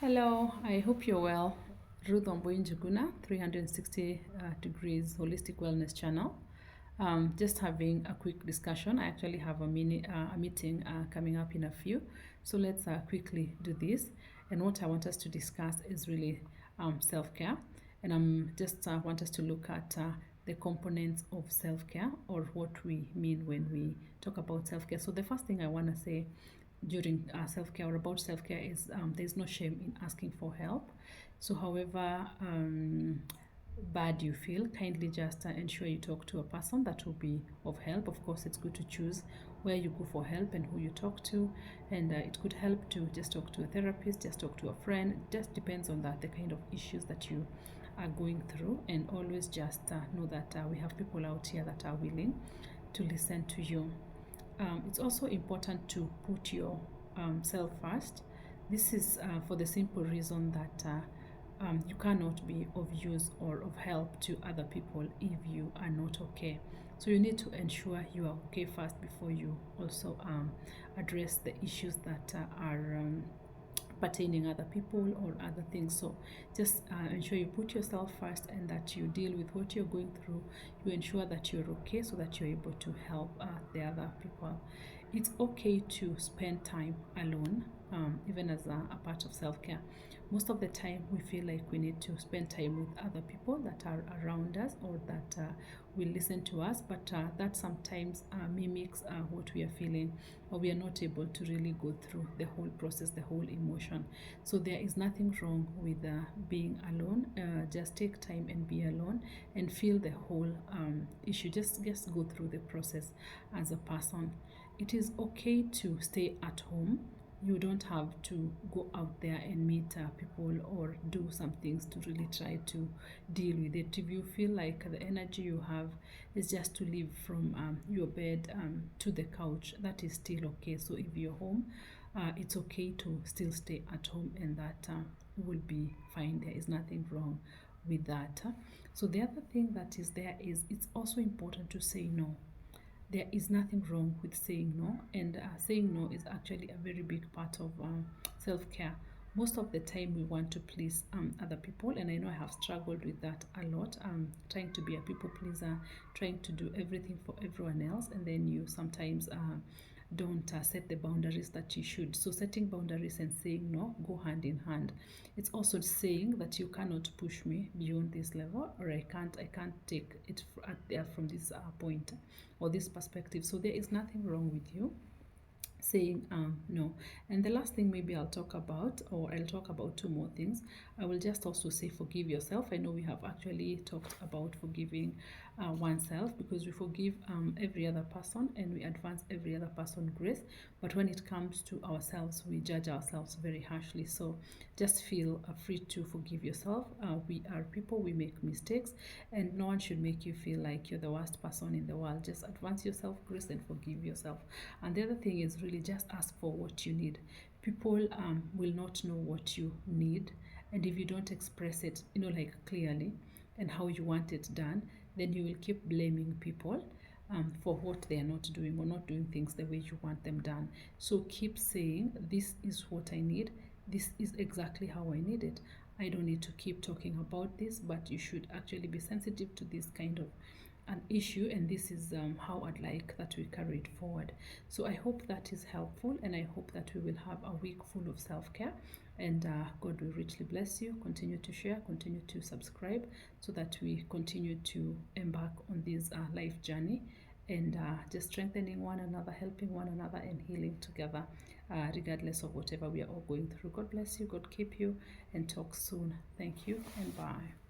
Hello, I hope you're well. Ruth Omboin Juguna, 360 degrees holistic wellness channel. Just having a quick discussion. I actually have a meeting coming up in a few, so let's quickly do this. And what I want us to discuss is really self-care, and I'm just want us to look at the components of self-care, or what we mean when we talk about self-care. So the first thing I want to say during self-care or about self-care is there's no shame in asking for help. So however bad you feel, kindly just ensure you talk to a person that will be of help. Of course, it's good to choose where you go for help and who you talk to, and it could help to just talk to a therapist, just talk to a friend. It just depends on the kind of issues that you are going through, and always just know that we have people out here that are willing to listen to you. It's also important to put your self first. This is for the simple reason that you cannot be of use or of help to other people if you are not okay. So you need to ensure you are okay first before you also address the issues that are pertaining other people or other things. So just ensure you put yourself first and that you deal with what you're going through. You ensure that you're okay so that you're able to help the other people. It's okay to spend time alone, even as a part of self-care. Most of the time we feel like we need to spend time with other people that are around us or that will listen to us, but that sometimes mimics what we are feeling, or we are not able to really go through the whole process, the whole emotion. So there is nothing wrong with being alone. Just take time and be alone and feel the whole issue. Just go through the process as a person. It is okay to stay at home. You don't have to go out there and meet people or do some things to really try to deal with it. If you feel like the energy you have is just to live from your bed to the couch, that is still okay. So if you're home, it's okay to still stay at home, and that will be fine. There is nothing wrong with that. So the other thing that is there is it's also important to say no. There is nothing wrong with saying no, and saying no is actually a very big part of self-care. Most of the time we want to please other people, and I know I have struggled with that a lot, trying to be a people pleaser, trying to do everything for everyone else, and then you sometimes don't set the boundaries that you should. So setting boundaries and saying no go hand in hand. It's also saying that you cannot push me beyond this level, or I can't take it from this point or this perspective. So there is nothing wrong with you saying no. And the last thing maybe I'll talk about, or I'll talk about two more things. I will just also say forgive yourself. I know we have actually talked about forgiving oneself, because we forgive every other person and we advance every other person grace, but when it comes to ourselves we judge ourselves very harshly. So just feel free to forgive yourself. We are people, we make mistakes, and no one should make you feel like you're the worst person in the world. Just advance yourself grace and forgive yourself. And the other thing is really just ask for what you need. People will not know what you need, and if you don't express it, like clearly and how you want it done, then you will keep blaming people for what they are not doing, or not doing things the way you want them done. So keep saying, this is what I need, this is exactly how I need it. I don't need to keep talking about this, but you should actually be sensitive to this kind of an issue, and this is how I'd like that we carry it forward. So I hope that is helpful, and I hope that we will have a week full of self-care, and God will richly bless you. Continue to share, continue to subscribe, so that we continue to embark on this life journey, and just strengthening one another, helping one another, and healing together, regardless of whatever we are all going through. God bless you, God keep you, and talk soon. Thank you, and bye.